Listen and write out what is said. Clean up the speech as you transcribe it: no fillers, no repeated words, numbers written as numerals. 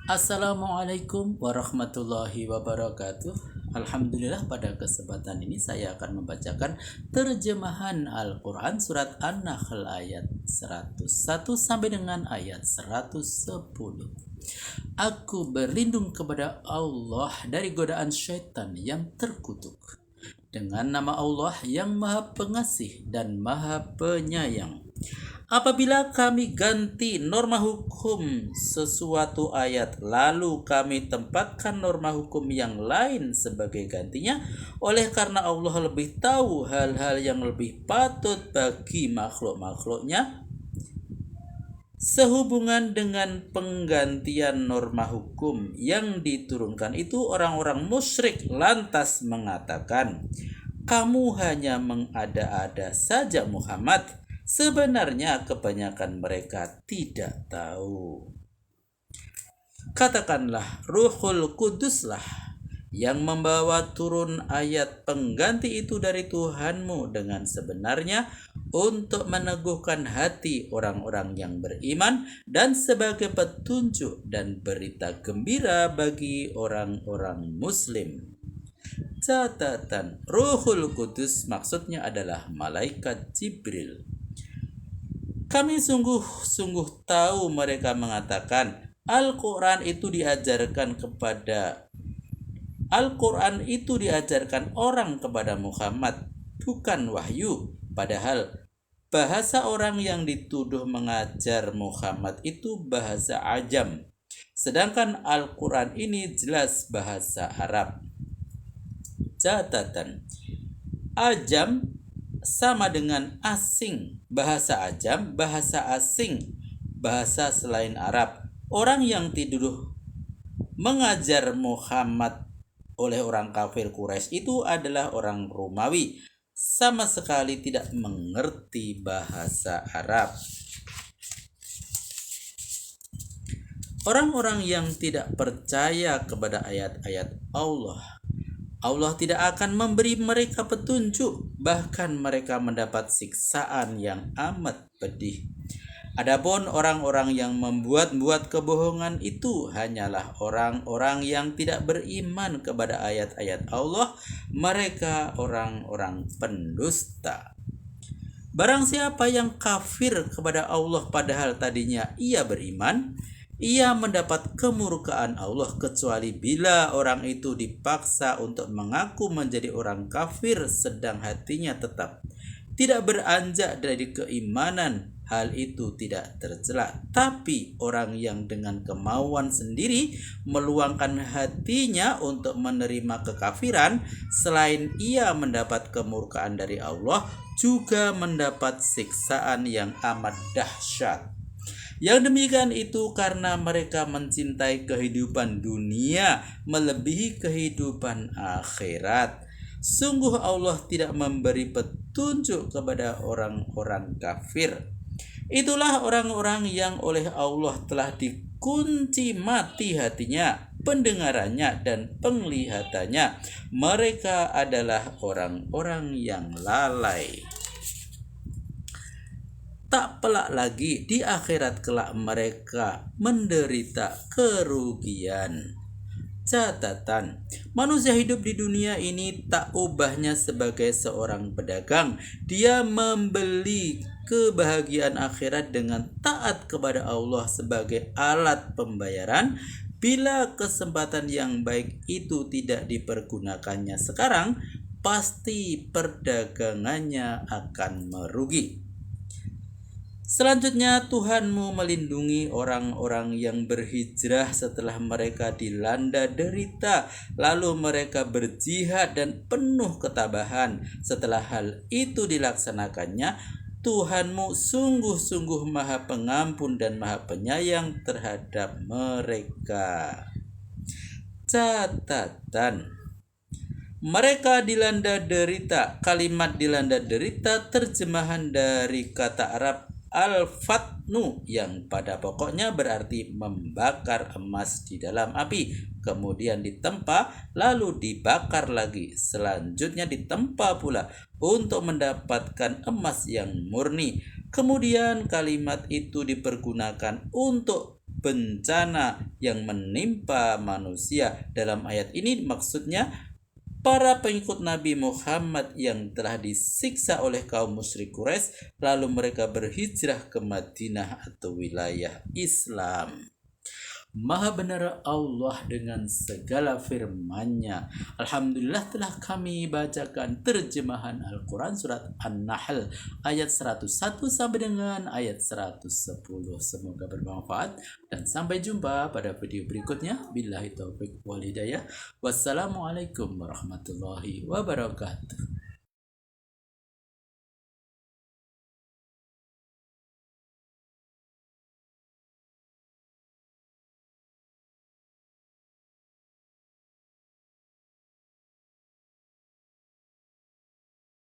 Assalamualaikum warahmatullahi wabarakatuh. Alhamdulillah, pada kesempatan ini saya akan membacakan terjemahan Al-Quran surat An-Nahl ayat 101 sampai dengan ayat 110. Aku berlindung kepada Allah dari godaan syaitan yang terkutuk. Dengan nama Allah yang Maha Pengasih dan Maha Penyayang. Apabila kami ganti norma hukum sesuatu ayat, lalu kami tempatkan norma hukum yang lain sebagai gantinya, oleh karena Allah lebih tahu hal-hal yang lebih patut bagi makhluk-makhluknya, sehubungan dengan penggantian norma hukum yang diturunkan itu, orang-orang musyrik lantas mengatakan, "Kamu hanya mengada-ada saja Muhammad." Sebenarnya kebanyakan mereka tidak tahu. Katakanlah, Ruhul Kuduslah yang membawa turun ayat pengganti itu dari Tuhanmu dengan sebenarnya untuk meneguhkan hati orang-orang yang beriman dan sebagai petunjuk dan berita gembira bagi orang-orang muslim. Catatan, Ruhul Kudus maksudnya adalah malaikat Jibril. Kami sungguh-sungguh tahu mereka mengatakan Al-Quran itu diajarkan orang kepada Muhammad, bukan wahyu. Padahal bahasa orang yang dituduh mengajar Muhammad itu bahasa ajam. Sedangkan Al-Quran ini jelas bahasa Arab. Catatan, ajam sama dengan asing. Bahasa ajam, bahasa asing, bahasa selain Arab. Orang yang dituduh mengajar Muhammad oleh orang kafir Quraisy itu adalah orang Romawi, sama sekali tidak mengerti bahasa Arab. Orang-orang yang tidak percaya kepada ayat-ayat Allah tidak akan memberi mereka petunjuk, bahkan mereka mendapat siksaan yang amat pedih. Adapun orang-orang yang membuat-buat kebohongan itu hanyalah orang-orang yang tidak beriman kepada ayat-ayat Allah. Mereka orang-orang pendusta. Barang siapa yang kafir kepada Allah padahal tadinya ia beriman, ia mendapat kemurkaan Allah, kecuali bila orang itu dipaksa untuk mengaku menjadi orang kafir sedang hatinya tetap tidak beranjak dari keimanan. Hal itu tidak tercela. Tapi orang yang dengan kemauan sendiri meluangkan hatinya untuk menerima kekafiran, selain ia mendapat kemurkaan dari Allah, juga mendapat siksaan yang amat dahsyat. Yang demikian itu karena mereka mencintai kehidupan dunia melebihi kehidupan akhirat. Sungguh Allah tidak memberi petunjuk kepada orang-orang kafir. Itulah orang-orang yang oleh Allah telah dikunci mati hatinya, pendengarannya, dan penglihatannya. Mereka adalah orang-orang yang lalai. Tak pelak lagi di akhirat kelak mereka menderita kerugian. Catatan, manusia hidup di dunia ini tak ubahnya sebagai seorang pedagang. Dia membeli kebahagiaan akhirat dengan taat kepada Allah sebagai alat pembayaran. Bila kesempatan yang baik itu tidak dipergunakannya sekarang, pasti perdagangannya akan merugi. Selanjutnya, Tuhanmu melindungi orang-orang yang berhijrah setelah mereka dilanda derita, lalu mereka berjihad dan penuh ketabahan. Setelah hal itu dilaksanakannya, Tuhanmu sungguh-sungguh Maha Pengampun dan Maha Penyayang terhadap mereka. Catatan, mereka dilanda derita. Kalimat dilanda derita terjemahan dari kata Arab al-fatnu yang pada pokoknya berarti membakar emas di dalam api, kemudian ditempa lalu dibakar lagi, selanjutnya ditempa pula untuk mendapatkan emas yang murni. Kemudian kalimat itu dipergunakan untuk bencana yang menimpa manusia. Dalam ayat ini maksudnya para pengikut Nabi Muhammad yang telah disiksa oleh kaum musyrik Quraisy lalu mereka berhijrah ke Madinah atau wilayah Islam. Maha benar Allah dengan segala firman-Nya. Alhamdulillah telah kami bacakan terjemahan Al-Quran surat An-Nahl ayat 101 sampai dengan ayat 110. Semoga bermanfaat dan sampai jumpa pada video berikutnya. Billahi taufiq wal hidayah. Wassalamualaikum warahmatullahi wabarakatuh.